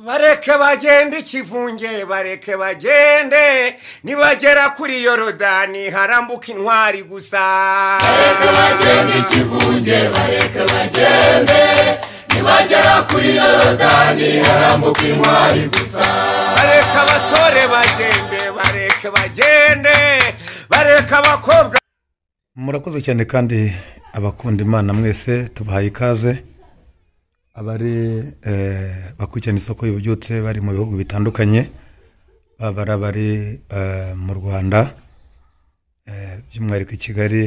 bareke bagende ikivunge bareke bagende nibagera kuri Yorodani harambuka intwari gusa bareke bagende ikivunge bareke bagende nibagera kuri Yorodani harambuka intwari gusa bareke abasore bagende bareke bagende bareke abakobwa. Murakoze cyane kandi abakunda Imana mwese tubahaye ikaze abari bakurikirana isoko y'ububyutse bari mu bihugu bitandukanye bari mu Rwanda by'umwihariko i Kigali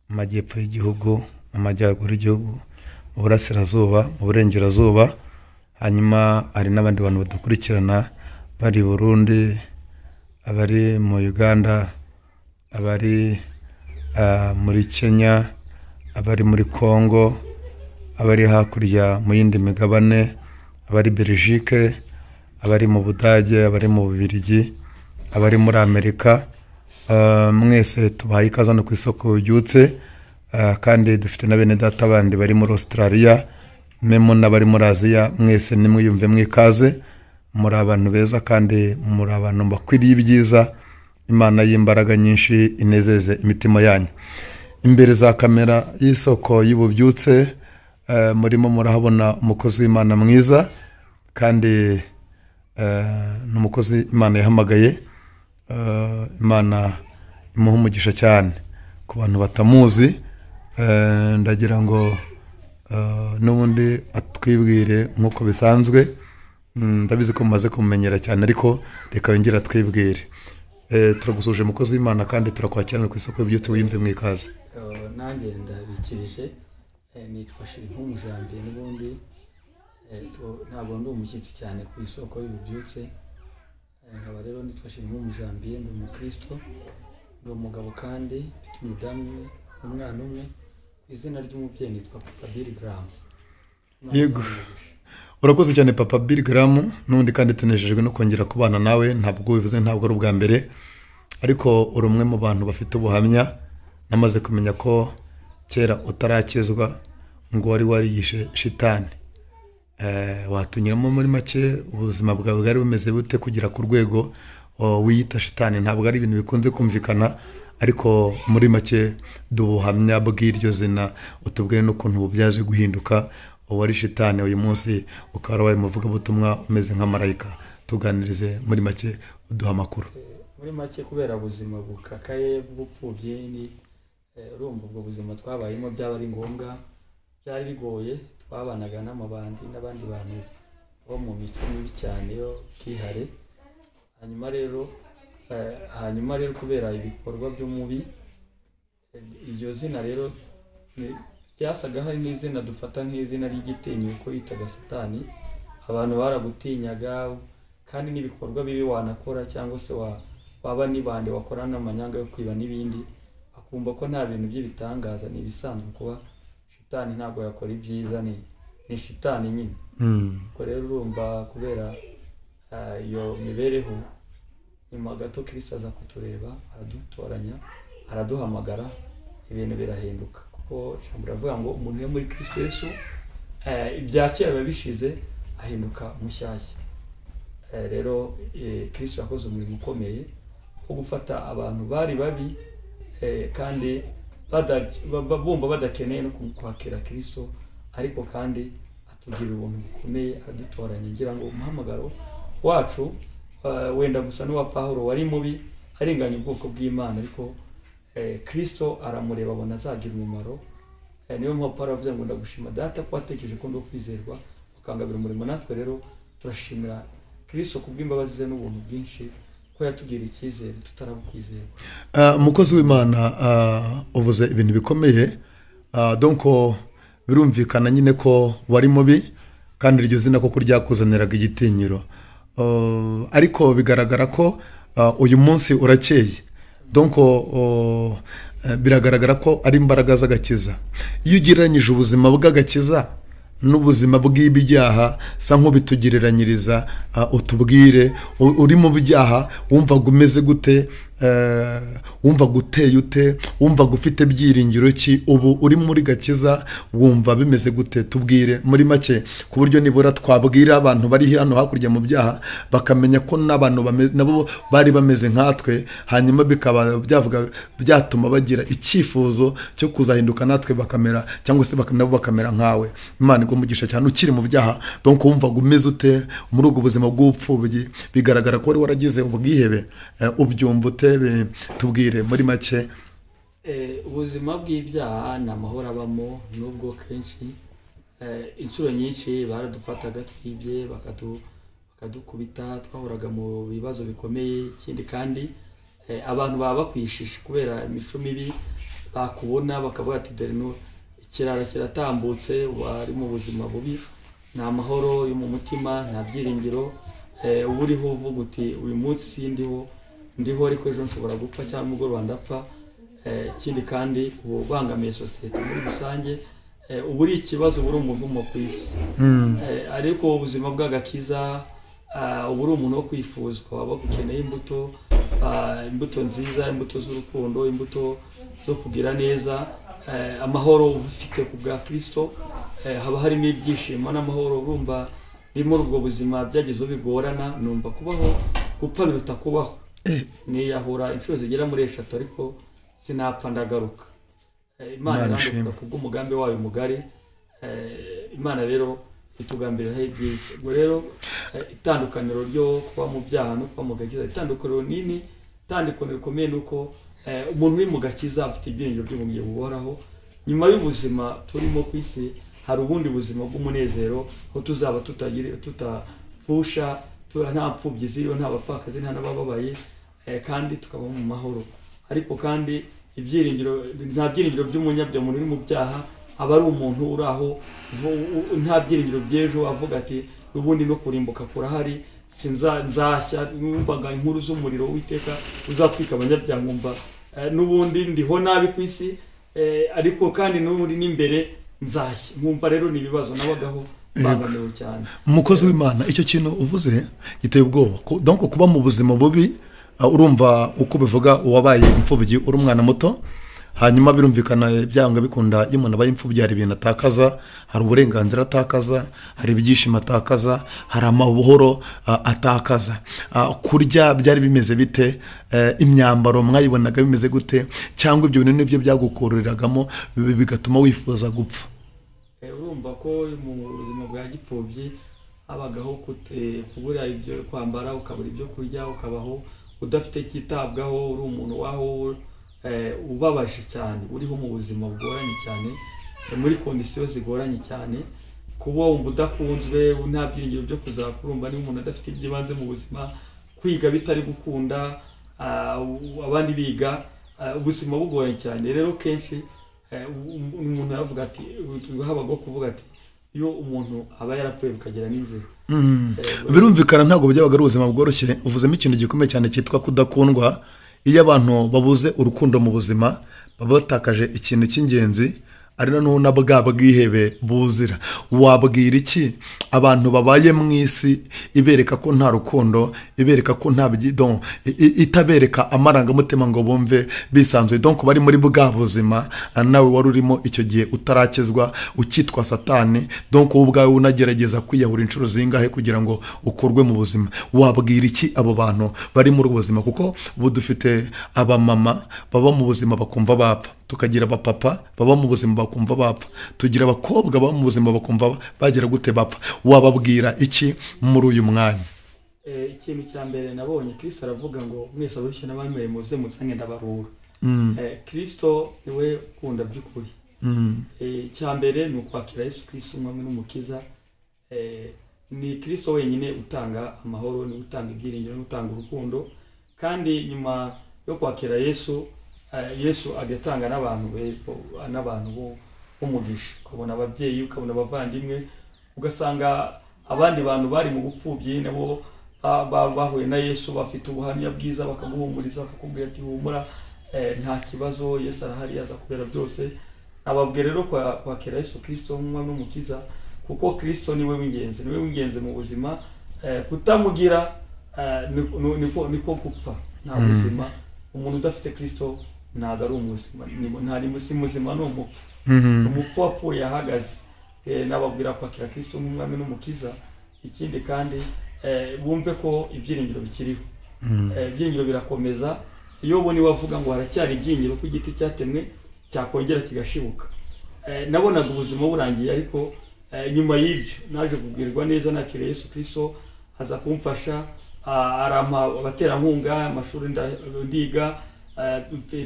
mu majyepfo y'igihugu mu majyaruguru y'igihugu mu burasirazuba mu burengerazuba hanyuma hari n'abandi bantu badukurikirana bari Burundi abari mu Uganda abari muri Kenya abari muri Congo abari hakurya mu yindi migabane abari Belgique abari mu Budage abari mu Bubiligi abari muri Amerika mwese tubahaye ikaze no ku isoko y'ububyutse kandi dufite na bene data bandi bari muri Australia memo n'abari muri Aziya mwese nimwiyumve mwikaze muri abantu beza kandi muri abantu bakwiriye ibyiza Imana y'imbaraga nyinshi inezeze imitima yanyu. Imbere za kamera y'isoko y'ububyutse murimo murahabona umukozi w'Imana mwiza kandi n'umukozi Imana yahamagaye Imana imuha umugisha cyane ku bantu batamuzi ndagira ngo n'ubundi atwibwire nk'uko bisanzwe ndabizi ko mumaze kumumenyera cyane ariko reka yongera atwibwire. Turagusuje umukozi w'Imana kandi turakwakirana ku isoko y'ububyutse wiyumve mwikaze. Nanjye ndabikirije nitwa Shirimpumpu Janvier n'ubundi ntabwo ndi umushyitsi cyane ku isoko y'ububyutse nkaba rero nitwa Shirimpumpu Janvier ndi umukristo ndi umugabo kandi mfite umudamu umwana umwe ku izina ry'umubyeyi nitwa Papa Billy Graham. Yego urakoze cyane Papa Billy Graham n'undi kandi tunejejwe no kongera kubana nawe ntabwo bivuze ntabwo ari ubwa mbere ariko uri umwe mu bantu bafite ubuhamya namaze kumenya ko kera utarakizwa ngo wari wariyishe shitani watunyiramo muri make ubuzima bwawe bwari bumeze bute kugira ku rwego wiyita shitani ntabwo ari ibintu bikunze kumvikana ariko muri make dubuhamya bw'iryo zina utubwire n'ukuntu bubyaje guhinduka wari shitani uyu munsi ukaba wabaye umuvugabutumwa umeze nka marayika tuganirize muri make uduha amakuru. Muri make kubera ubuzima bukakaye bw'upfubye ni urumva ubwo buzima twabayemo byaba ari ngombwa byari bigoye twabanaga n'amabandi n'abandi bantu bo mu mico mibi cyane yo kihare hanyuma rero kubera ibikorwa by'umubi iryo zina rero byasaga hari n'izina dufata nk'izina ry'igitinyuko yitaga Satani abantu baragutinyaga kandi n'ibikorwa bibi wanakora cyangwa se waba nibande wakorana amanyanga yo kwiba n'ibindi akumva ko nta bintu by'ibitangaza ni bisanzwe kuba shitani ntabwo yakora ibyiza ni shitani nyine ko rero urumva kubera iyo mibereho nyuma gato Kristo aza kutureba aradutoranya araduhamagara ibintu birahinduka kuko uravuga ngo umuntu muri Kristo Yesu ibya kera bishize ahinduka mushyashya. Rero Kristo yakoze umurimo ukomeye wo gufata abantu bari babi kandi bumva badakeneye no kwakira Kristo ariko kandi atugira ubuntu bukomeye aradutoranya ngira ngo umuhamagaro wacu wenda gusa n'uwa Pawulo wari mubi arenganya ubwoko bw'Imana ariko Kristo aramureba abona azagira umumaro niyo mpamvu Pawulo avuze ngo ndagushima data ko watekereje ko ndo kwizerwa ukangabira umurimo natwe rero turashimira Kristo kubw'imbabazi ze n'ubuntu bwinshi ko yatugiriye icyizere tutarabukwizerwa. Umukozi w'Imana uvuze ibintu bikomeye donc birumvikana nyine ko wari mubi kandi iryo zina ko kuryakuzaniraga igitinyiro ariko bigaragara ko uyu munsi urakeye donc biragaragara ko ari imbaraga z'agakiza iyo ugereranyije ubuzima bw'agakiza n'ubuzima bw'ibyaha sa nk'ubitugereranyiriza utubwire uri mu byaha wumvaga umeze gute wumva guteye ute, wumva gufite byiringiro ki, ubu uri muri Gakiza wumva bimeze gute? Tubwire muri make ku buryo nibura twabwira abantu bari hano hakurya mu byaha bakamenya ko n'abantu nabo bari bameze nkatwe, hanyuma bikaba byatuma bagira icyifuzo cyo kuzahinduka natwe bakamera, cyangwa se nabo bakamera nkawe. Imana igumugisha cyane. Ukiri mu byaha donc wumva gumeze ute muri ubwo buzima bw'ubupfubyi? Bigaragara ko wari waragize ubwihebe, ubyumva ute? Tubwire muri make. Ubuzima bw'ibyaha ni amahoro abamo, nubwo kenshi inshuro nyinshi baradufataga twibye bakadukubita, twahoraga mu bibazo bikomeye. Ikindi kandi abantu baba bakwishisha kubera imico mibi, bakubona bakavuga ati dore no ikirara kiratambutse, wari mu buzima bubi, nta amahoro yo mu mutima, nta byiringiro. Uburiho uvuga uti uyu munsi ndiho ariko ejo nshobora gupfa cyangwa umugoroba ndapfa. Ikindi kandi ubangamiye sosiyete muri rusange, uburi ikibazo, uburi umuvumo ku isi. Ariko ubuzima bw'agakiza, uburi umuntu wo kwifuzwa, waba gukeneye imbuto nziza, imbuto z'urukundo, imbuto zo kugira neza, amahoro ufite ku bwa Kristo. Haba harimo ibyishimo n'amahoro. Urumva muri ubwo buzima byagize bigorana, numva kubaho gupfa biruta kubaho. Niyahura inshuro zigera muri 3 ariko sinapfa ndagaruka. Imana iranduka kubw'umugambi wayo mugari. Imana rero itugambira he byiza. Ubwo rero itandukaniro ryo kuba mu byaha no kuba mu Gakiza, itandukaniro nini, itandukaniro rikomeye nuko umuntu uri mu Gakiza afite ibyiringiro by'ubugingo buhoraho. Nyuma y'ubuzima turimo ku isi hari ubundi buzima bw'umunezero, aho tuzaba tutapfusha, nta mpfubyi ziriho, nta bapfakazi, nta n'abababaye, kandi tukaba mu mahoro. Ariko kandi nta byiringiro by'umunyabyaha. Umuntu uri mu byaha aba ari umuntu uri aho nta byiringiro by'ejo, avuga ati ubundi no kurimbuka kurahari, nzashya. Numvaga inkuru z'umuriro w'Iteka uzatwika abanyabyaha, nkumva n'ubundi ndiho nabi ku isi, ariko kandi n'uri n'imbere nzashya. Nkumva rero ni ibibazo nabagaho bangamiwe cyane. Umukozi w'Imana, icyo kintu uvuze giteye ubwoba. Donc kuba mu buzima bubi, urumva uko bivuga uwabaye imfubyi uri umwana muto, hanyuma birumvikana byanga bikunda iyo umuntu abaye imfubyi hari ibintu atakaza, hari uburenganzira atakaza, hari ibyishimo atakaza, hari amahoro atakaza. Kurya byari bimeze bite? Imyambaro mwayibonaga bimeze gute? Cyangwa ibyo bintu nibyo byagukururagamo bigatuma wifuza gupfa? Urumva ko mu buzima bwa gipfubyi habagaho kubura ibyo kwambara, ukabura ibyo kurya, ukabaho udafite kitabwaho, uri umuntu waho ubabaje cyane, uriho mu buzima bugoranye cyane, muri kondisiyo zigoranye cyane. Kuba wumva udakunzwe, nta byiringiro byo kuzakurumba, ni umuntu adafite ibyibanze mu buzima, kwiga bitari gukunda, abandi biga, ubuzima bugoranye cyane. Rero kenshi umuntu aravuga ati, habago kuvuga ati iyo umuntu aba yarapfuye bikagera n'inzira. Birumvikana ntabwo byabaga ari ubuzima bworoshye. Uvuzemo ikintu gikomeye cyane cyitwa kudakundwa. Iyo abantu babuze urukundo mu buzima, baba batakaje ikintu cy'ingenzi, ari no na bwa bwihebe buzira. Wabwira iki abantu babaye mu isi ibereka ko nta rukundo, ibereka ko nta bidon, itabereka amarangamutima ngo bumve bisanzwe, donc bari muri bwa buzima nawe wari urimo icyo gihe utarakizwa, ukitwa Satani, donc wowe ubwawe unagerageza kwiyahura inshuro zingahe kugira ngo ukorwe mu buzima? Wabwira iki abo bantu bari muri ubuzima? Kuko ubu dufite abamama baba mu buzima bakumva bapfa, tukagira abapapa baba mu buzima bakumva bapfa, tugira abakobwa baba mu buzima bakumva bagira gute bapfa. Wababwira iki muri uyu mwanya? Ikintu cya mbere nabonye Kristo aravuga ngo mwese abarushye n'abaremerewe muze musange ndabaruhura. Kristo niwe ukunda by'ukuri. Icya mbere ni ukwakira Yesu Kristo umwami n'umukiza. Ni Kristo wenyine utanga amahoro, ni utanga ibyiringiro, ni utanga urukundo. Kandi nyuma yo kwakira Yesu agatanga n'abantu b'umugisha. Ukabona ababyeyi, ukabona abavandimwe, ugasanga abandi bantu bari mu bupfubyi nabo bahuye na Yesu, bafite ubuhamya bwiza, bakaguhumuriza, bakakubwira ati humura, nta kibazo, Yesu arahari, aza kubera byose. Ababwira rero kwakira Yesu Kristo nk'umwami n'umukiza, kuko Kristo niwe w'ingenzi mu buzima. Kutamugira niko gupfa, nta buzima umuntu udafite Kristo ntago ari umuzima, ntari muzima no umupfu. Umupfu wapfuye ahagaze. Nababwira kwakira Kristo nk'umwami n'umukiza. Ikindi kandi bumve ko ibyiringiro bikiriho. Ibyiringiro birakomeza. Iyo uboni wavuga ngo haracyari ibyiringiro ku giti cyatemwe cyakongera kigashibuka. Nabonaga ubuzima burangiye, ariko nyuma y'ibyo naje kubwirwa neza nakire Yesu Kristo, aza kumfasha, arampa abaterankunga, amashuri ndiga,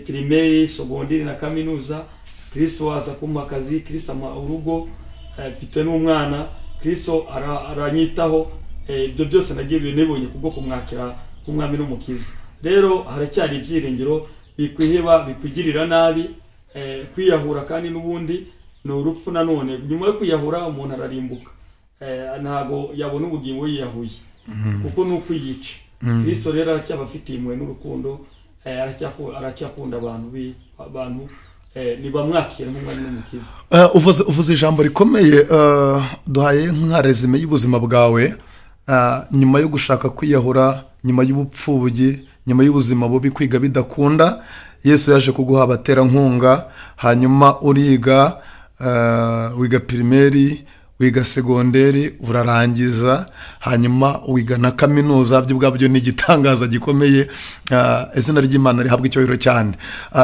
primaire, secondaire na kaminuza. Kristo aza kumpa akazi, Kristo ampa urugo, mfite n'umwana. Kristo aranyitaho. Ibyo byose nagiye binebonye kubwo kumwakira nk'umwami n'umukiza. Rero haracyari ibyiringiro. Bikwiheba, bikugirira nabi, kwiyahura kandi n'ubundi ni urupfu nanone. Nyuma yo kwiyahura umuntu ararimbuka, ntago yabona ubugingo yiyahuye, kuko ni ukwiyica. Kristo rero aracyabafitiye impuhwe n'urukundo, aracyakunda abantu nibamwakira nk'umwami n'umukiza. Uvuze ijambo rikomeye, duhaye nka resume y'ubuzima bwawe. Nyuma yo gushaka kwiyahura, nyuma y'ubupfubyi, nyuma y'ubuzima bubi, kwiga bidakunda, Yesu yaje kuguha abaterankunga, hanyuma uriga, wiga primaire, wiga segonderi, urarangiza, hanyuma wiga na kaminuza. Byo bwabyo ni igitangaza gikomeye. Izina ry'Imana rihabwa icyubahiro cyane.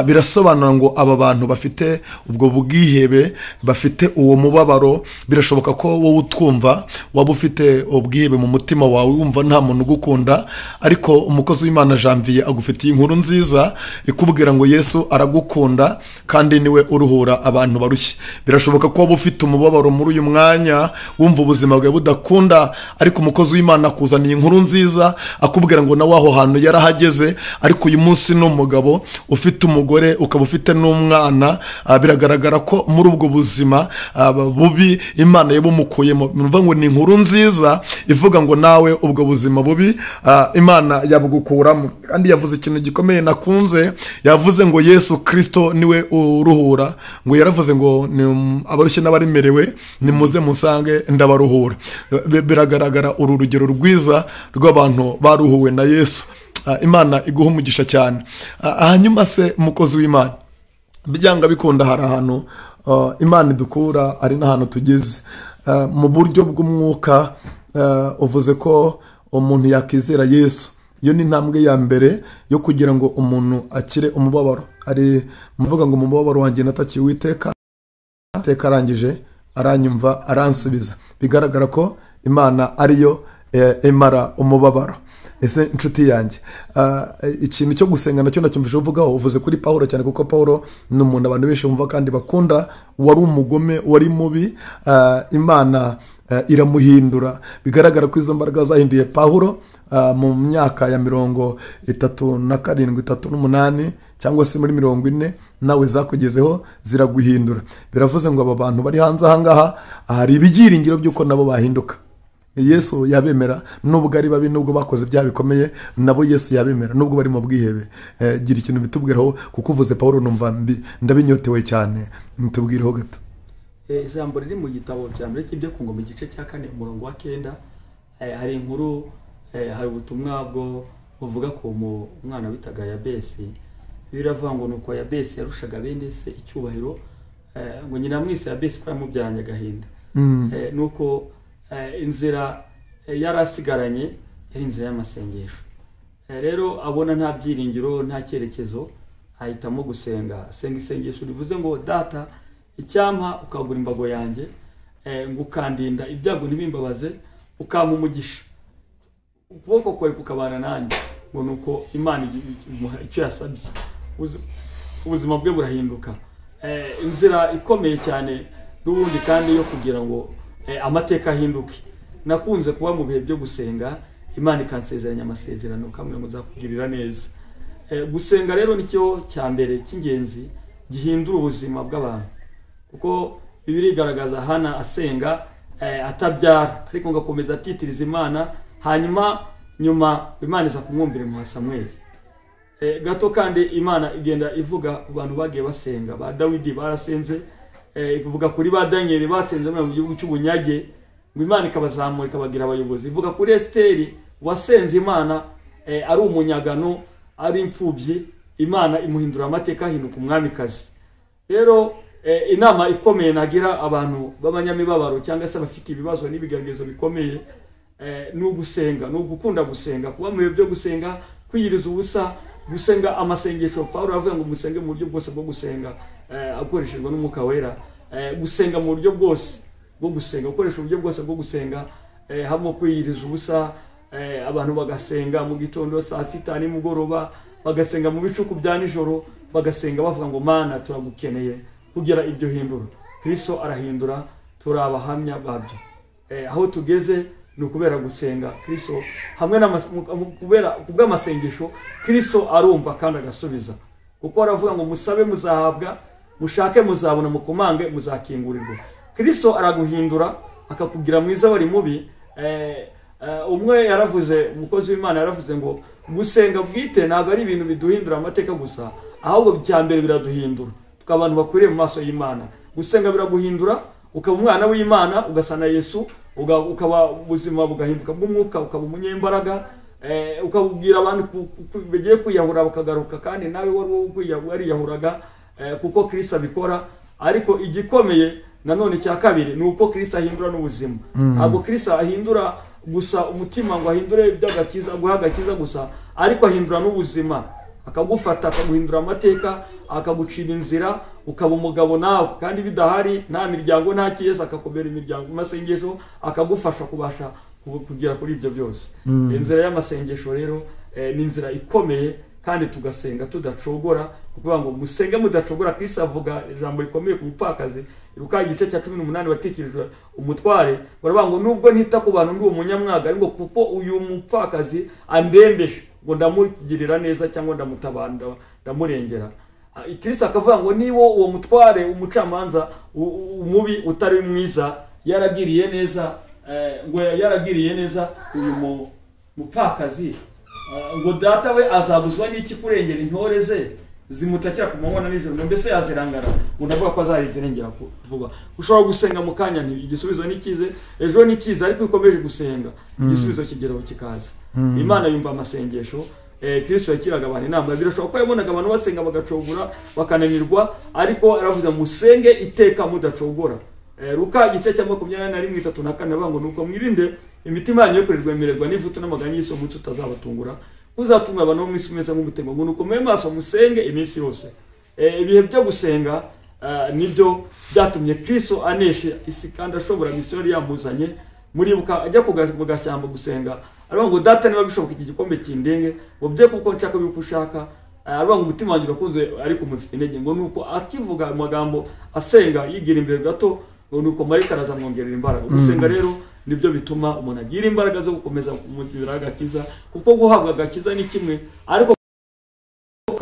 Birasobanura ngo aba bantu bafite ubwo bwihebe, bafite uwo mubabaro. Birashoboka ko wowe utwumva waba ufite ubwihebe mu mutima wawe, wumva nta muntu ugukunda, ariko umukozi w'Imana Janvier agufitiye inkuru nziza ikubwira ngo Yesu aragukunda kandi niwe uruhura abantu barushye. Birashoboka ko waba ufite umubabaro muri uyu mwanya, wumva ubuzima bwawe budakunda, ariko umukozi w'Imana akuzaniye inkuru nziza akubwira ngo nawe aho hantu yarahageze, ariko uyu munsi ni umugabo, ufite umugore, ukaba ufite n'umwana. Biragaragara ko muri ubwo buzima bubi Imana yabumukuyemo. Numva ngo ni inkuru nziza ivuga ngo nawe ubwo buzima bubi Imana yabugukuramo. Kandi yavuze ikintu gikomeye nakunze, yavuze ngo Yesu Kristo niwe uruhura. Ngo yaravuze ngo abarushye n'abaremerewe nimuze musange ndabaruhura. Biragaragara uru rugero rwiza rw'abantu baruhuwe na Yesu. Imana iguha umugisha cyane. Hanyuma se umukozi w'Imana, byanga bikunda hari ahantu Imana idukura, ari n'ahantu tugeze mu buryo bw'umwuka. Uvuze ko umuntu yakizera Yesu. Iyo ni intambwe ya mbere yo kugira ngo umuntu akire umubabaro. Ari muvuga ngo umubabaro wanjye natakiye Uwiteka, Uwiteka arangije aranyumva aransubiza. Bigaragara ko Imana ariyo imara umubabaro. Ese inshuti yanjye, ikintu cyo gusenga nacyo nacyumvise uvugaho. Uvuze kuri Paulo cyane, kuko Paulo ni umuntu abantu benshi bumva kandi bakunda, wari umugome, wari mubi. Imana iramuhindura. Bigaragara ko izo mbaraga zahinduye Paulo mu myaka ya 37, 38 cyangwa se muri 40, nawe zakugezeho ziraguhindura. Biravuze ngo aba bantu bari hanze ahangaha hari ibyiringiro by'uko nabo bahinduka. Yesu yabemera nubwo ari babi, nubwo bakoze ibyaha bikomeye, nabo Yesu yabemera nubwo bari mu bwihebe. Gira ikintu bitubwiraho, kuko uvuze Paulo numva ndabinyotewe cyane. Mutubwireho gato. Ijambo riri mu gitabo cya mbere cy'ibyo ku ngoma igice cya 4 umurongo wa 9. Hari inkuru, hari ubutumwa bwo buvuga ko umwana witaga Yabesi. Biravuga ngo nuko Yabesi yarushaga bene se icyubahiro, ngo nyina mwise Yabesi ko yamubyaranye agahinda. Nuko inzira yarasigaranye yari inzira y'amasengesho. Rero abona nta byiringiro, nta cyerekezo, ahitamo gusenga. Senga isengesho rivuze ngo Data, icyampa ukagura imbago yanjye, ngo ukandinda ibyago ntibimbabaze, ukampa umugisha, ukuboko kwawe kukabana nanjye. Ngo nuko Imana icyo yasabye, ubuzima bwe burahinduka. Inzira ikomeye cyane n'ubundi kandi yo kugira ngo amateka ahinduke. Nakunze kuba mu bihe byo gusenga, Imana ikansezeranya amasezerano kamwe ngo nzakugirira neza. Gusenga rero nicyo cya mbere cy'ingenzi gihindura ubuzima bw'abantu, kuko Bibiri igaragaza Hana asenga atabyara, ariko ngakomeza atitiriza Imana. Hanyuma nyuma Imana iza kumwumvira mu Samweli. Gato kandi Imana igenda ivuga ku bantu bagiye basenga. Ba Dawidi barasenze, ivuga kuri ba Daniel basenze mu gihugu cy'ubunyage, ngo Imana ikabazamura ikabagira abayobozi. Ivuga kuri Esteri wasenze Imana ari umunyagano, ari imfubyi, Imana imuhindura amateka ahinduka umwamikazi. Rero inama ikomeye nagira abantu b'abanyamibabaro cyangwa se bafite ibibazo n'ibigeragezo bikomeye ni ugusenga, ni ugukunda gusenga, kuba mu bihe byo gusenga, kwiyiriza ubusa, gusenga amasengesho. Paulo avuga ngo musenge mu buryo bwose bwo gusenga akoreshejwe n'Umwuka Wera. Gusenga mu buryo bwose bwo gusenga, ukoresha uburyo bwose bwo gusenga, hamwe kwiyiriza ubusa, abantu bagasenga mu gitondo, saa sita, nimugoroba, bagasenga mu bicuku bya nijoro, bagasenga bavuga ngo Mana turagukeneye kugira ibyo hindura. Kristo arahindura, turabahamya babyo. Aho tugeze ni ukubera gusenga. Kristo hamwe kubw'amasengesho Kristo arumva kandi agasubiza, kuko aravuga ngo musabe muzahabwa, mushake muzabona, mukomange muzakingurirwa. Kristo araguhindura akakugira mwiza wari mubi. Umwe yaravuze, umukozi w'Imana yaravuze ngo gusenga bwite ntabwo ari ibintu biduhindura amateka gusa, ahubwo cyambere biraduhindura tukabantu bakwiriye mu maso y'Imana. Gusenga biraguhindura ukaba umwana w'Imana, ugasana Yesu, ukaba ubuzima bugahinduka bw'umwuka, ukaba umunyembaraga, ukabwira abantu bagiye kwiyahura bakagaruka, kandi nawe wari yahuraga, kuko Kristo abikora. Ariko igikomeye nanone cya kabiri ni uko Kristo ahindura n'ubuzima. Ntabwo Kristo ahindura gusa umutima ngo ahindure iby'agakiza, guha agakiza gusa, ariko ahindura n'ubuzima, akagufata akaguhindura amateka, akagucira inzira, ukaba umugabo nawe kandi bidahari, nta miryango, nta kiyesa, akakubera imiryango. Amasengesho akagufasha kubasha kugera kuri ibyo byose. Inzira y'amasengesho rero ni inzira ikomeye, kandi tugasenga tudacogora, kuko ngo musenge mudacogora. Kristo avuga ijambo rikomeye ku mupfakazi, Luka igice cya 18 watekirijwe umutware, baravuga ngo nubwo ntita ku bantu ndi umunyamwaga, ariko kuko uyu mupfakazi andembeje ngo ndamugirira neza cyangwa ndamutabanda, ndamurengera. Kristo akavuga ngo niwo uwo mutware, umucamanza umubi utari mwiza, yaragiriye neza, ngo yaragiriye neza uyu mupfakazi, ngo data we azabuzwa n'iki kurengera intore ze zimutakira ku manywa na nijoro, mbese yazirangara ngo ndavuga ko azarizirengera vuba. Ushobora gusenga mu kanya nti igisubizo nikize, ejo nikize, ariko ikomeje gusenga igisubizo kigeraho kikaza. Imana yumva amasengesho. Kristo yakiraga abantu inama. Birashoboka ko yabonaga abantu basenga bagacogora bakananirwa, ariko aravuze musenge iteka mudacogora. Luka igice cya 21:34 bavuga ngo nuko mwirinde imitima yanyu yo kurirwa imererwa n'ivutu n'amaganya y'isi, umunsi utazabatungura uzatumwa abantu mu isi umeze nk'umutego, ngo nuko mwe maso musenge iminsi yose. Ibihe byo gusenga nibyo byatumye Kristo aneshe isi, kandi ashobora misiyo yari yamuzanye. Muribuka ajya mu gashyamba gusenga, aravuga ngo data niba bishoboka iki gikombe kindenge, ngo bye kuko nshaka yuko ushaka. Aravuga ngo umutima wanjye urakunze ariko mufite intege, ngo nuko akivuga amagambo asenga yigira imbere gato, ngo nuko marayika araza amwongerera imbaraga. Gusenga rero nibyo bituma umuntu agira imbaraga zo gukomeza kumutira agakiza, kuko guhabwa agakiza ni kimwe, ariko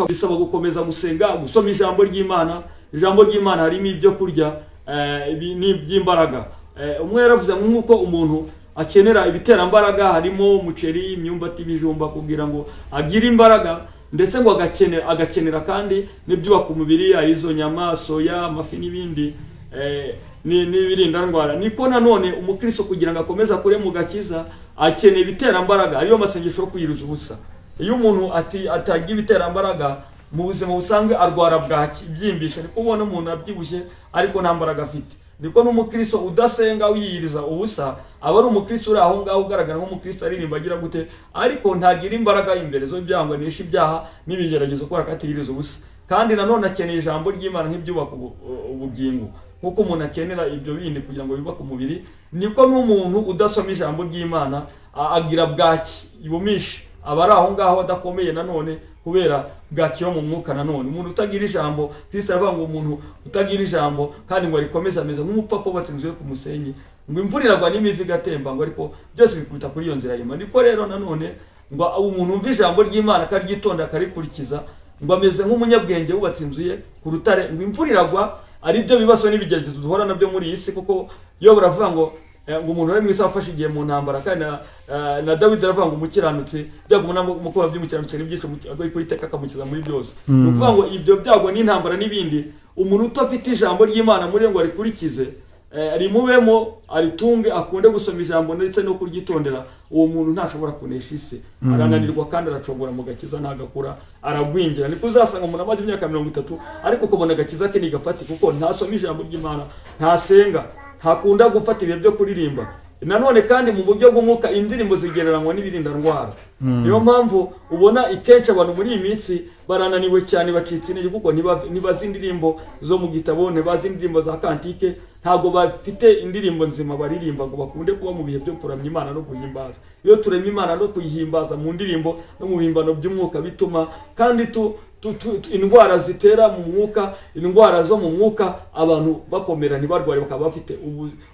bisaba gukomeza gusenga, gusoma ijambo ry'Imana. Ijambo ry'Imana harimo ibyo kurya n'iby'imbaraga. Umwe yaravuze nk'uko umuntu akenera ibiterambaraga, harimo umuceri, imyumbati, ibijumba, kugira ngo agire imbaraga, ndetse ngo agakenera kandi n'ibyubaka umubiri, arizo nyama, soya, amafi n'ibindi n'ibirinda ndwara. Niko nanone umukristo kugira ngo akomeze akure mu gakiza akeneye ibiterambaraga, ariyo masengesho yo kwiyiriza ubusa. Iyo umuntu atagira ibiterambaraga mu buzima busanzwe arwara bwaki, ibyimbisha. Niko ubona umuntu abyibushye ariko nta mbaraga afite. Niko n'umukristo udasenga wiyiriza ubusa aba ari umukristo uri aho ngaho ugaragara nk'umukristo aririmba agira gute, ariko ntagira imbaraga imbere zo byanganisha ibyaha n'ibigeragezo ko akatiyiriza ubusa. Kandi nanone akeneye ijambo ry'Imana nk'ibyubaka ubugingo, nkuko umuntu akenera ibyo bindi kugira ngo yubake umubiri. Niko n'umuntu udasoma ijambo ry'Imana agira bwaki ibumisha, aba ari aho ngaho adakomeye nanone kubera bwaki yo mu mwuka. Nanone umuntu utagira ijambo, Kristo aravuga ngo umuntu utagira ijambo kandi ngo arikomeze ameze nk'umupapa watsinzwe ku musenyi, ngo imvura iragwa n'imivu igatemba, ngo ariko byose bikubita kuri iyo nzira y'Imana. Niko rero nanone ngo umuntu umva ijambo ry'Imana akaryitonda akarikurikiza, ngo ameze nk'umunyabwenge wubatse inzu ye ku rutare, ngo imvura iragwa. Ari byo bibazo n'ibigeragezo duhora nabyo muri iyi si, kuko yo baravuga ngo umuntu ari mwisa afashe igihe mu ntambara, kandi na Dawidi aravuga ngo umukiranutsi byagumuna mu kuba by'umukiranutsi n'ibyisho ariko Iteka akamukiza muri byose. Nukuvuga ngo ibyo byago n'intambara n'ibindi, umuntu utafite ijambo ry'Imana muri ngo arikurikize, rimubemo aritunge akunde gusoma ijambo ndetse no kuryitondera uwo muntu ntashobora kunesha isi arananirwa kandi aracogora mu gakiza ntagakura aragwingira niko uzasanga umuntu amaze imyaka 30 ariko kubona gakiza ke nigafati kuko ntasoma ijambo ry'Imana ntasenga ntakunda gufata ibihe byo kuririmba nanone kandi mu buryo bw'umwuka indirimbo zigereranywa n'ibirinda ndwara niyo mpamvu ubona ikenshi abantu muri iyi minsi barananiwe cyane bacitse intege kuko ntibazi indirimbo zo mu gitabo ntibazi indirimbo za kantike ntago bafite indirimbo nzima baririmba ngo bakunde kuba mu bihe byo kuramya Imana no guhimbaza iyo turemye Imana no kuyihimbaza mu ndirimbo no mu bihimbano by'umwuka bituma kandi indwara zitera mu mwuka indwara zo mu mwuka abantu bakomera ntibarware bakaba bafite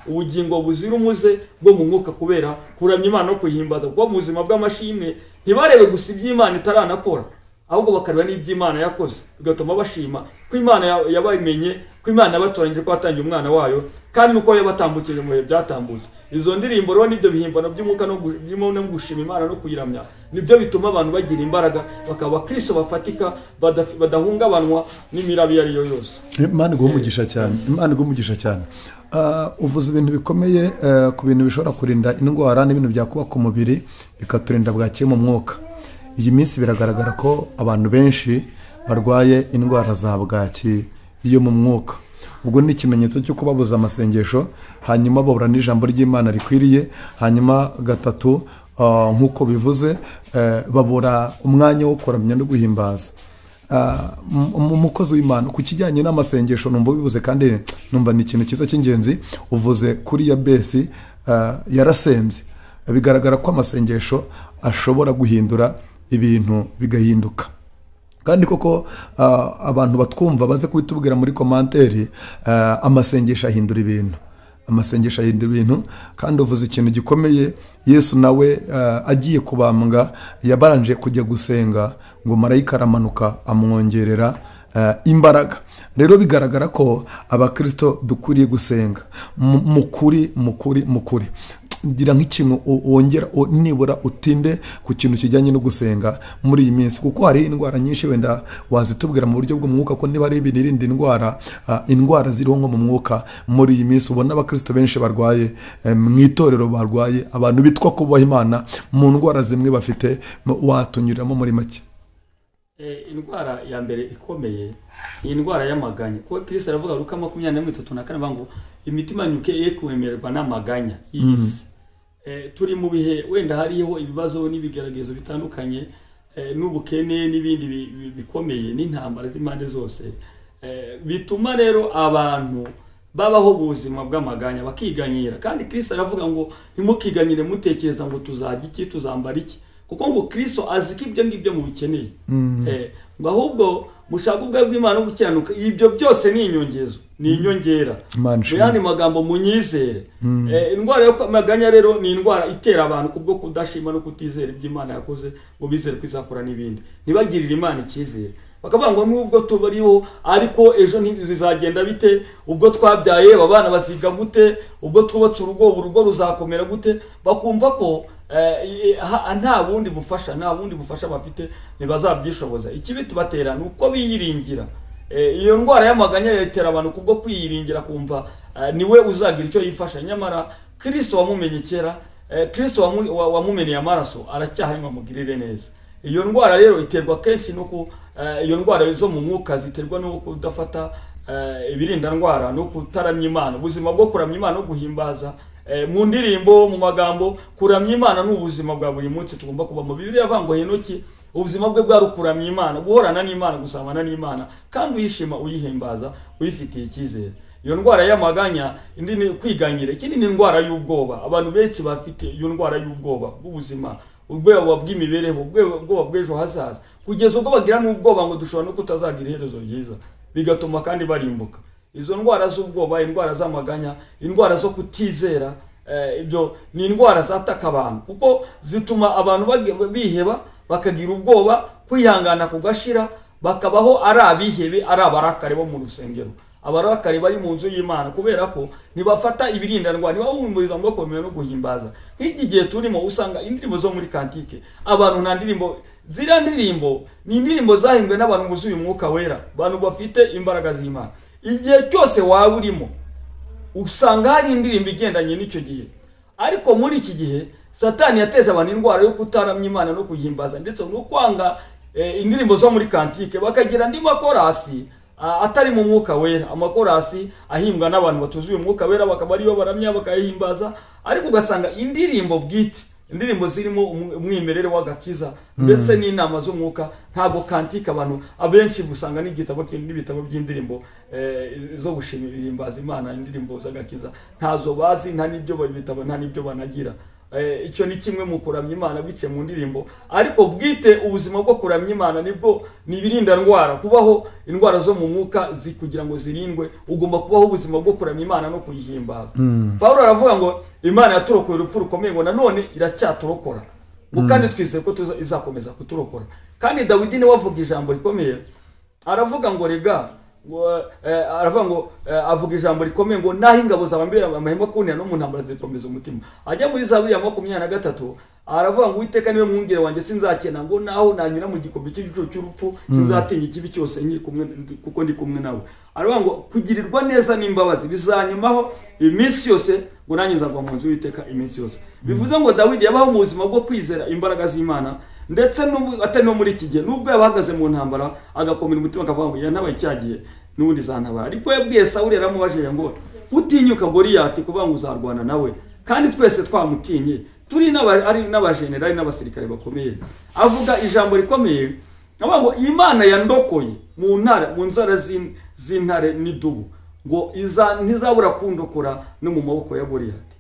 ubugingo buzira umuze bwo mu mwuka kubera kuramya Imana no kuyihimbaza bwo mu buzima bw'amashimwe ntibarebe gusa iby'Imana itaranakora ahubwo bakareba n'iby'Imana yakoze bigatuma bashima ko Imana yabayimenye ko Imana yabatoranyije ko yatangiye umwana wayo kandi nuko yabatambukije mu bihe byatambutse izo ndirimbo rero nibyo bihimbano by'umwuka no gushima Imana no kuyiramya nibyo bituma abantu bagira imbaraga bakaba Kristo bafatika badahungabanwa n'imirabi yari yo yose. Imana igumugisha cyane Imana igumugisha cyane uvuze ibintu bikomeye ku bintu bishobora kurinda indwara n'ibintu byakuba ku mubiri bikaturinda bwakiye mu mwuka. Iyi minsi biragaragara ko abantu benshi barwaye indwara za bwaki iyo mu mwuka. Ubwo ni ikimenyetso cyo kubabuza amasengesho hanyuma babura n'ijambo ry'Imana rikwiriye hanyuma gatatu nkuko bivuze babura umwanya wo kuramya no guhimbaza. Umukozi w'Imana ku kijyanye n'amasengesho numva bivuze kandi numva ni ikintu cyiza cy'ingenzi uvuze kuri ya besi yarasenze bigaragara ko amasengesho ashobora guhindura ibintu bigahinduka kandi koko abantu batwumva baze kubitubwira muri komanteri amasengesho ahindura ibintu amasengesho ahindura ibintu kandi uvuze ikintu gikomeye Yesu nawe agiye kubambwa yabaranje kujya gusenga ngo marayika aramanuka amwongerera imbaraga. Rero bigaragara ko abakristo dukuriye gusenga mukuri gira nk'ikintu wongera nibura utinde ku kintu kijyanye no gusenga muri iyi minsi kuko hari indwara nyinshi wenda wazitubwira mu buryo bw'umwuka ko niba ari ibinirinda indwara ziriho nko mu mwuka muri iyi minsi ubona abakristo benshi barwaye mu itorero barwaye abantu bitwa kubaha Imana mu ndwara zimwe bafite watunyuriramo muri make. Indwara ya mbere ikomeye ni indwara y'amaganya kuko Kristo aravuga Luka 23:4 ngo imitima nyuke ye kwemererwa n'amaganya y'isi. Turi mu bihe wenda hariho ibibazo n'ibigeragezo bitandukanye n'ubukene n'ibindi bikomeye n'intambara z'impande zose bituma rero abantu babaho ubuzima bw'amaganya bakiganyira kandi Kristo aravuga ngo ntimukiganyire mutekereza ngo tuzarya iki tuzambara iki kuko ngo Kristo azi ko ibyo ngibyo mu bikeneye ngo ahubwo mushaka ubwa bw'Imana no gukiranuka ibyo byose ni inyongezo ni inyongera yani magambo munyizere. Indwara yo maganya rero ni indwara itera abantu kubwo kudashima no kutizera iby'Imana yakoze ngo bizere kwizakora n'ibindi ntibagirire Imana ikizere bakavuga ngo nubwo tubariho ariko ejo ntibizagenda bite ubwo twabyaye abana baziga gute ubwo twubatse urugo ruzakomera gute bakumva ko nta bundi bufasha bafite ntibazabyishoboza. Ikibi tubatera nuko biyiringira iyo ndwara y'amaganya yatera abantu kubwo kwiyiringira kumva niwe uzagira icyo yifasha nyamara Kristo wamumenye kera Kristo wamumeneye amaraso aracyahari mugirire neza. Iyo ndwara rero iterwa kenshi nuko iyo ndwara zo mu mwuka ziterwa no kudafata ibirinda ndwara no kutaramya Imana ubuzima bwo kuramya Imana no guhimbaza mu ndirimbo mu magambo kuramya Imana n'ubuzima bwa buri munsi tugomba kuba mu Bibiliya avango Henoki ubuzima bwe bwa rukuramya Imana guhorana n'Imana gusabana n'Imana kandi uyishima uyihimbaza uyifitiye ikizere. Iyo ndwara y'amaganya indi ni kwiganyira ikindi ni indwara y'ubwoba abantu benshi bafite iyo ndwara y'ubwoba bw'ubuzima ubwoba bw'imibereho ubwoba bw'ejo hazaza kugeza ubwo bagira n'ubwoba ngo dushobora no kutazagira iherezo ryiza bigatuma kandi barimbuka. Izo ndwara z'ubwoba indwara z'amaganya indwara zo kutizera ibyo ni indwara zataka abantu kuko zituma abantu biheba bakagira ubwoba kwihangana kugashira bakabaho ari abihebe ari abarakare bo mu rusengero abarakare bari mu nzu y'Imana kubera ko nibafata ibirindanwa niba bumurira ngo komeye no guhimbaza. Nk'iki gihe turimo usanga indirimbo zo muri kantike abantu nta ndirimbo zira ndirimbo ni indirimbo zahimbwe n'abantu buzuye umwuka wera abantu bafite imbaraga z'Imana. Igihe cyose waba urimo usanga hari indirimbo igendanye n'icyo gihe. Ariko muri iki gihe Satani yateze abantu indwara yo kutaramya Imana no kuyihimbaza ndetse no kwanga indirimbo zo muri kantike, bakagira andi makorasi atari mu mwuka wera, amakorasi ahimbwa n'abantu batuzuye umwuka wera, bakaba ariyo baramya bakayihimbaza. Ariko ugasanga indirimbo bwite, indirimbo zirimo umwimerere w'agakiza ndetse n'inama z'umwuka, ntabwo kantike abantu abenshi busanga n'ibitabo by'indirimbo zo gushimira Imana, indirimbo z'agakiza ntazo bazi, nta n'ibyo bitabo, nta n'ibyo banagira. Icyo ni kimwe mu kuramya Imana bice mu ndirimbo. Ariko bwite ubuzima bwo kuramya Imana nibwo nibirinda ndwara, kubaho indwara zo mu mwuka kugira ngo zirindwe, ugomba kubaho ubuzima bwo kuramya Imana no kuyihimbaza. Paulo aravuga ngo Imana yaturokoye urupfu rukomeye, ngo nanone iracyaturokora, ngo kandi twizeye ko izakomeza kuturokora. Kandi Dawidi ni wavuga ijambo rikomeye, aravuga ngo rega aravuga ngo avuga ijambo rikomeye ngo naho ingabo zabambera amahema kunira no mu ntambara zikomeza umutima. Ajya muri Zaburi ya 23 aravuga ngo Uwiteka niwe mwungere wanjye sinzakena, ngo naho nanyura mu gikombe cy'igicucu cy'urupfu sinzatinya ikibi cyose nkiri kumwe kuko ndi kumwe nawe. Aravuga ngo kugirirwa neza n'imbabazi bizanyumaho iminsi yose, ngo nanjye nzava mu nzu y'Uwiteka iminsi yose. Bivuze ngo Dawidi yabaho mu buzima bwo kwizera imbaraga z'Imana, ndetse atari no muri iki gihe nubwo yabahagaze mu ntambara agakomera umutima akavuga ngo yantabaye cyagiye n'ubundi zantabara. Ariko yabwiye Sawuli yaramubajije ngo utinyuka Goliyati kuvuga ngo uzarwana nawe, kandi twese twamutinye turi n'abajenerali n'abasirikare bakomeye. Avuga ijambo rikomeye avuga ngo Imana yandokoye mu nzara z'intare n'idubu, ngo ntizabura kundokora no mu maboko ya Goliyati.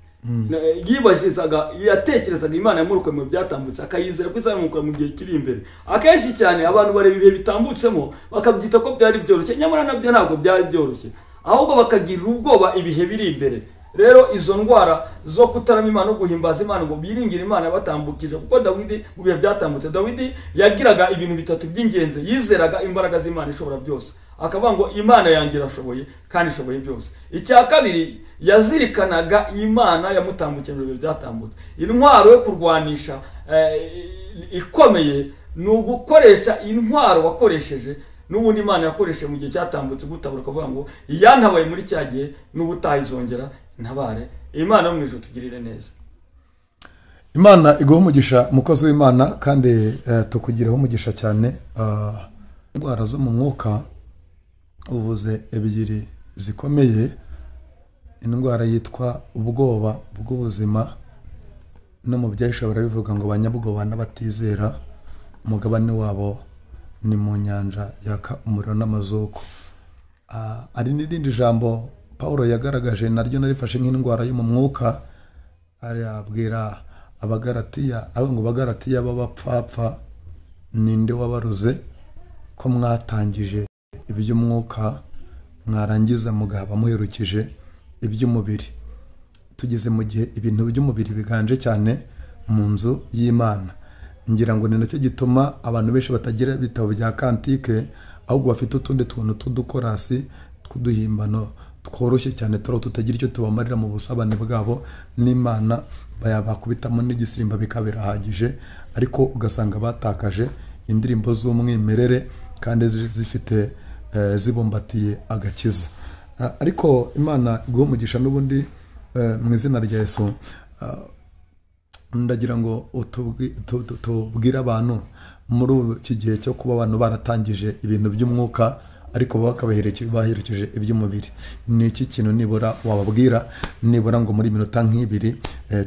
Yibajizaga, yatekerezaga Imana yamurokoye mu byatambutse, akayizera ko izamukora mu gihe kiri imbere. Akenshi cyane abantu bareba ibihe bitambutsemo bakabyita ko byari byoroshye, nyamara nabyo ntabwo byari byoroshye, ahubwo bakagirira ubwoba ibihe biri imbere. Rero izo ndwara zo kutaramya Imana no guhimbaza Imana ngo biringire Imana yabatambukije, kuko Dawidi mu bihe byatambutse, Dawidi yagiraga ibintu bitatu by'ingenzi. Yizeraga imbaraga z'Imana ishobora byose, akavuga ngo Imana yanjye irashoboye kandi ishoboye byose. Icya kabiri, yazirikanaga Imana yamutambukije mu bihe byatambutse. Intwaro yo kurwanisha ikomeye ni ugukoresha intwaro wakoresheje n'ubundi Imana yakoresheje mu gihe cyatambutse, gutabura akavuga ngo yantabaye muri cya gihe n'ubutayizongera ntabare. Imana yo mu ijuru tugirire neza. Imana iguha umugisha mukozi w'Imana, kandi tukugireho umugisha cyane. Indwara zo mu mwuka uvuze ebyiri zikomeye, indwara yitwa ubwoba bw'ubuzima, no mu byahishwe barabivuga ngo banyabwoba n'abatizera umugabane wabo ni mu nyanja yaka umuriro n'amazuku. Ari n'irindi jambo Paulo yagaragaje naryo narifashe nk'indwara yo mu mwuka, arabwira abagaratiya, ngo bagaratiya b'abapfapfa, ninde wabaruze ko mwatangije iby'umwuka mwarangiza mugaba muherukije iby'umubiri. Tugeze mu gihe ibintu by'umubiri biganje cyane mu nzu y'Imana. Ngira ngo ni nacyo gituma abantu benshi batagira ibitabo bya kantike, ahubwo bafite utundi tuntu tw'udukorasi tw'uduhimbano tworoshye cyane, tutagira icyo tubamarira mu busabane bwabo n'Imana, bakubitamo n'igisirimba bikabirahagije, ariko ugasanga batakaje indirimbo z'umwimerere kandi zifite zibumbatiye agakiza. Ariko Imana iguha umugisha n'ubundi mu izina rya Yesu. Ndagira ngo tubwire abantu muri iki gihe cyo kuba abantu baratangije ibintu by'umwuka ariko baherekeje iby'umubiri. Ni iki kintu nibura wababwira, nibura ngo muri minota nk'ibiri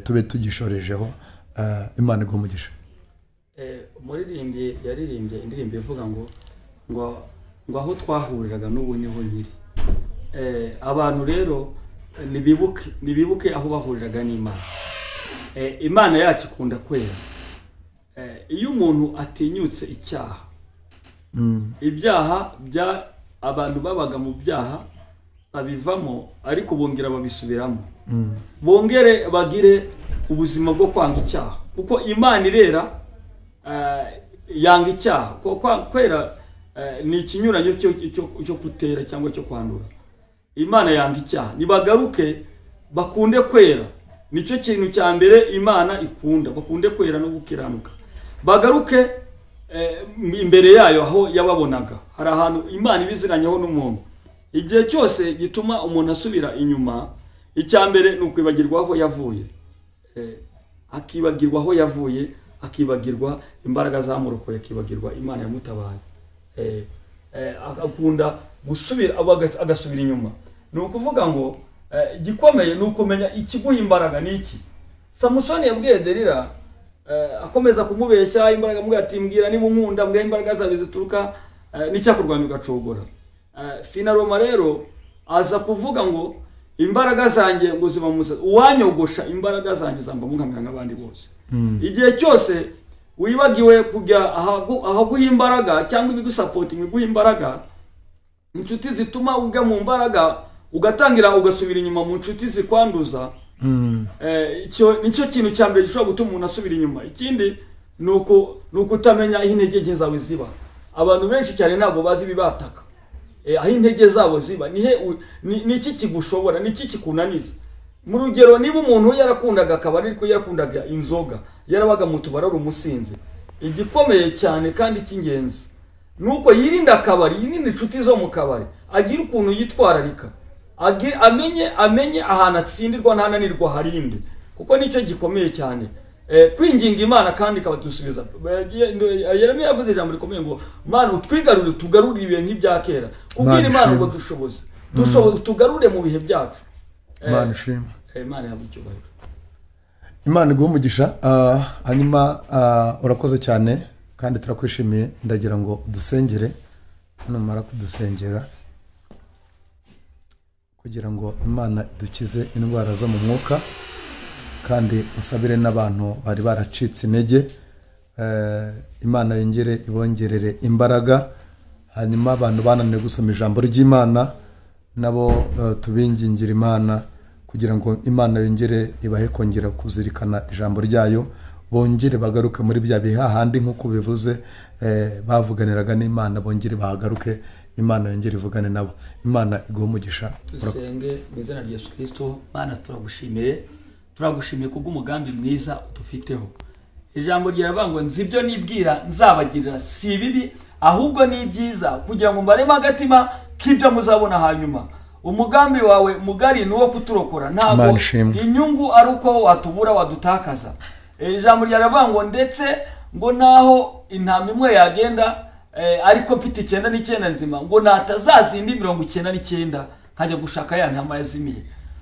tube tugishorejeho? Imana iguha umugisha. Umuririmbyi yaririmbye indirimbo ivuga ngo aho twahuriraga n'ubu niho nkiri. Abantu rero nibibuke aho bahuriraga n'Imana. Imana yacu ikunda kwera. Iyo umuntu atinyutse icyaha, ibyaha abantu babaga mu byaha babivamo, ariko bongera babisubiramo, bongere bagire ubuzima bwo kwanga icyaha, kuko Imana irera yanga icyaha. Kwera ni ikinyuranyo cyo kutera cyangwa cyo kwandura. Imana yanga icyaha, nibagaruke bakunde kwera. Nicyo kintu cya mbere Imana ikunda, bakunde kwera no gukiranuka. Bagaruke imbere yayo aho yababonaga. Hari ahantu Imana ibiziranyeho n'umuntu. Igihe cyose gituma umuntu asubira inyuma icyambere ni ukwibagirwa aho yavuye, akibagirwa aho yavuye, akibagirwa imbaraga zamurokoye, akibagirwa Imana yamutabaye, akunda gusubira agasubira inyuma. Ni ukuvuga ngo gikomeye ni ukumenya ikiguha imbaraga ni iki. Samusoni yabwiye Delila akomeza kumubeshya imbaraga, mbwira ati mbwira niba unkunda, mbwira imbaraga zawe zituruka n'icyakurwanya ugacogora. Finaroma rero aza kuvuga ngo imbaraga zanjye ngo ziba mu uwanyogosha imbaraga zanjye zamba munkamera nk'abandi bose. Igihe cyose wibagiwe kujya ahaguha imbaraga cyangwa ibigusapotinga iguha imbaraga, inshuti zituma ujya mu mbaraga ugatangira ugasubira inyuma mu nshuti zikwanduza, nicyo kintu cya mbere gishobora gutuma umuntu asubira inyuma. Ikindi ni ukutamenya aho intege nke zawe ziba. Abantu benshi cyane ntabwo bazi ibibataka, aho intege zabo ziba, ni iki kigushobora, ni iki kikunaniza. Mu rugero, niba umuntu yarakundaga akabari ariko yarakundaga inzoga, yarabaga mu tubara umusinzi, igikomeye cyane kandi cy'ingenzi nuko yirinda akabari, yirinda inshuti zo mu kabari, agira ukuntu yitwararika, amenye ahantu atsindirwa ntananirwa harinde, kuko nicyo gikomeye cyane. Kwinginga Imana kandi ikabadusubiza. Yeremiya yavuze ijambo rikomeye ngo Mana utwigarurire, tugarurire ibihe nk'ibya kera. Kubwira Imana ngo dushoboze tugarure mu bihe byacu. Imana ishimwe. Imana yabucyubahiro. Imana iguhe umugisha. Hanyuma urakoze cyane kandi turakwishimiye. Ndagira ngo udusengere, numara kudusengera kugira ngo Imana idukize indwara zo mu mwuka, kandi usabire n'abantu bari baracitse intege, Imana yongere ibongerere imbaraga. Hanyuma abantu bananiwe gusoma ijambo ry'Imana nabo tubingingira Imana kugira ngo Imana yongere ibahe kongera kuzirikana ijambo ryayo, bongere bagaruke muri bya biha handi nk'uko bivuze, bavuganiraga n'Imana bongere bahagaruke, Imana yongere ivugane nabo. Imana iguhe umugisha. Dusenge mu izina rya Yesu Kristo. Mana turagushimiye kubw'umugambi mwiza udufiteho. Ijambo ryaravuga ngo nzibyo nibwira nzabagirira si bibi ahubwo ni byiza, kugira ngo mbaremo agatima k'ibyo muzabona hanyuma. Umugambi wawe mugari nuwo kuturokora, ntabwo inyungu ari uko watubura wadutakaza. Ijambo ryaravuga ngo ndetse ngo naho intama imwe yagenda ariko mfite 99 nzima, ngo natazazindi 99 nkajya gushaka ya ntama yazimiye.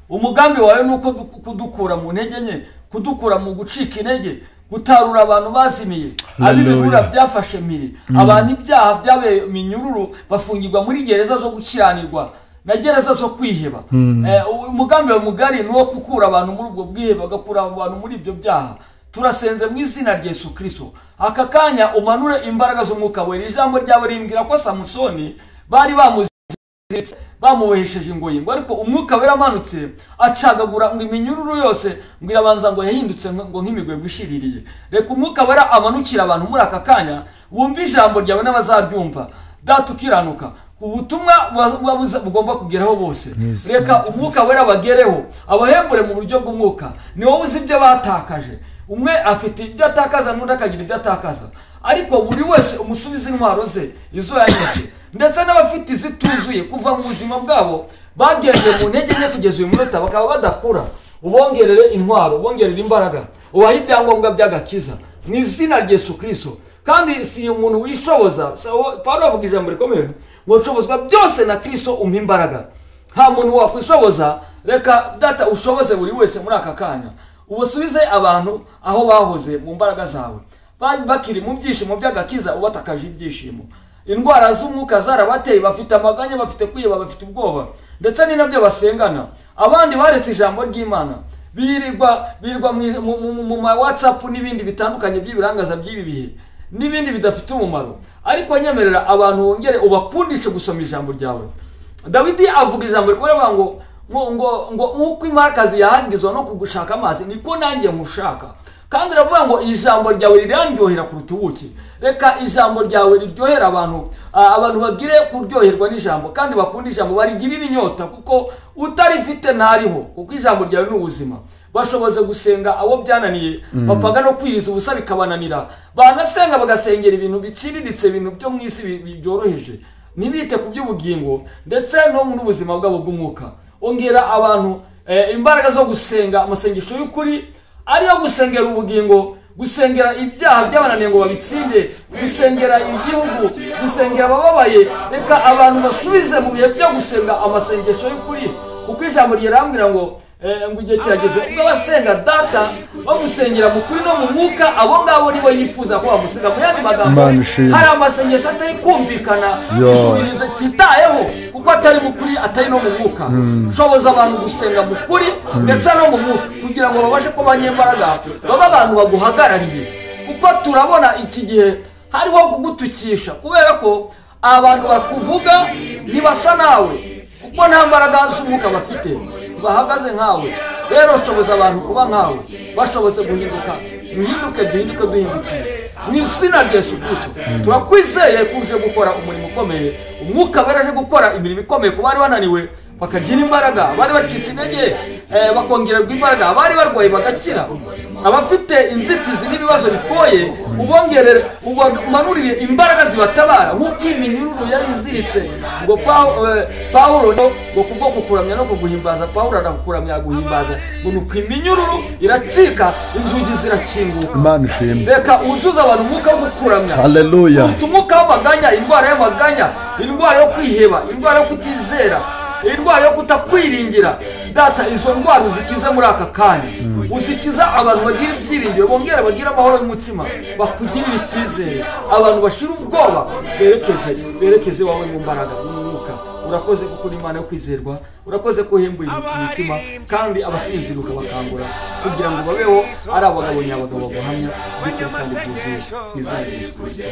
Umugambi wawe nuko kudukura mu ntege nke, kudukura mu gucika intege, gutarura abantu bazimiye, abibura byafashe miri, abantu ibyaha byabe minyururu bafungirwa muri gereza zo gukiranirwa na gereza zo kwiheba. Umugambi wa mugari nuwo kukura abantu muri ubwo bwiheba, bagakura abantu muri ibyo byaha. Turasenze mu izina rya Yesu Kristo, aka kanya umanure imbaraga z'umwuka wera. Ijambo ryawe rimbwira ko Samusoni bari bamubohesheje ingoyi, ngo ariko umwuka wera amanutse acagagura ngo iminyururu yose, mbwira abanza ngo yahindutse ngo nk'imigwegwe ishiririye. Reka umwuka wera amanukira abantu muri aka kanya, bumva ijambo ryawe n'abazaryumva, datukiranuka ubutumwa bugomba kugeraho bose. Reka umwuka wera bagereho, abahembure mu buryo bw'umwuka. Ni wowe uzi ibyo batakaje. Umwe afite ibyo atakaza, n'undi akagira ibyo atakaza, ariko buri wese umusubiza intwaro ze izo yanyuze. Ndetse n'abafite izituzuye kuva mu buzima bwabo bagendeye mu ntege nke kugeza uyu munota bakaba badakura, ubongerere intwaro, ubongerere imbaraga, ubahe ibyangombwa by'agakiza mu izina rya Yesu Kristo. Kandi si umuntu wishoboza, Pawulo avuga ijambo rikomeye ngo nshobozwa byose na Kristo umpa imbaraga. Nta muntu wakwishoboza. Reka data ushoboze buri wese muri aka kanya, ubusubize abantu aho bahoze mu mbaraga zawe, bakiri mu byishimo by'agakiza ubatakaje ibyishimo. Indwara z'umwuka zarabateye, bafite amaganya, bafite kwiheba, bafite ubwoba, ndetse ni nabyo basengana. Abandi baretse ijambo ry'Imana, birirwa mu ma WhatsApp n'ibindi bitandukanye by'ibirangaza by'ibi bihe n'ibindi bidafite umumaro. Ariko nyemerera abantu wongere ubakundishe gusoma ijambo ryawe. Dawidi avuga ijambo rikomeye ngo nk'uko imakazi yahagizwa no kugushaka amazi, niko nanjye mushaka. Kandi ravuga ngo ijambo ryawe rirandyohera kuruta ubuki. Reka ijambo ryawe riryohera abantu bagire kuryoherwa n'ijambo, kandi bakunda ijambo barigirira inyota, kuko utarifite ntariho, kuko ijambo ryawe ni ubuzima. Bashoboze gusenga abo byananiye, bapaga no kwiriza ubusa bikabananira, banasenga bagasengera ibintu biciriritse, ibintu byo mu isi byoroheje, nibite ku by'ubugingo ndetse no mu buzima bwabo bw'umwuka. Ongera abantu imbaraga zo gusenga amasengesho y'ukuri ariyo gusengera ubugingo, gusengera ibyaha by'abananiye ngo babitsinde, gusengera igihugu, gusengera abababaye. Reka abantu basubize mu bihe byo gusenga amasengesho y'ukuri, kuko ijambo ryarambwira ngo igihe kirageze ubwo abasenga data bagusengera mu kuri no mu mwuka, abo ngabo nibo yifuza ko bamusenga. Mu yandi magambo, hari amasengesho atari kumvikana ijuru rititayeho kuko atari mu kuri atari no mu mwuka. Shoboza abantu gusenga mu kuri ndetse no mu mwuka kugira ngo babashe ko banyembaraga baba abantu baguhagarariye, kuko turabona iki gihe hariho kugutukisha kubera ko abantu bakuvuga ntibasa nawe, kuko nta mbaraga z'umwuka bafite bahagaze nkawe. Rero shoboza abantu kuba nkawe, bashoboze guhinduka, duhinduke mu izina rya Yesu Kristo. Turakwizeye kuje gukora umurimo ukomeye, umwuka weraje gukora imirimo ikomeye ku bari bananiwe bakagira imbaraga, bari bacitse intege bakongererwa imbaraga, bari barwaye bagakira, abafite inzitizi n'ibibazo bikoye ubongerere, umanurire imbaraga zibatabara nk'uko iminyururu yari iziritse ngo Pawulo ngo kubwo kukuramya no kuguhimbaza, Pawulo arakuramya guhimbaza ngo nuko iminyururu iracika, inzugi zirakinguka. Reka uzuza abantu umwuka wo gukuramya, haleluya, umwuka w'amaganya, indwara y'amaganya, indwara yo kwiheba, indwara yo kutizera, indwara yo kutakwiringira. Data, izo ndwara uzikize muri aka kanya, uzikiza abantu bagira ibyiringiro, bongera bagira amahoro y'umutima, bakugirira icyizere, abantu bashira ubwoba, berekeze wawe mu mbaraga n'umwuka. Urakoze kuko uri Imana yo kwizerwa, urakoze ko uhembuye imitima kandi abasinziruka bakangura kugira ngo babeho ari abagabo nyabagabo bahamya bityo kandi byuzuye izina rya Yesu Kristo.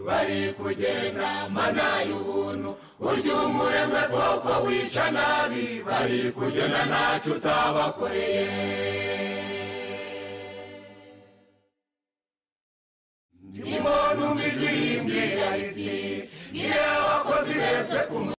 Bari kugenda mana y'ubuntu, urya umuremwe koko wica nabi, bari kugenda ntacyo utabakoreye. Ndimo numva ijwi rimbwira riti, ngira abakozi bese ku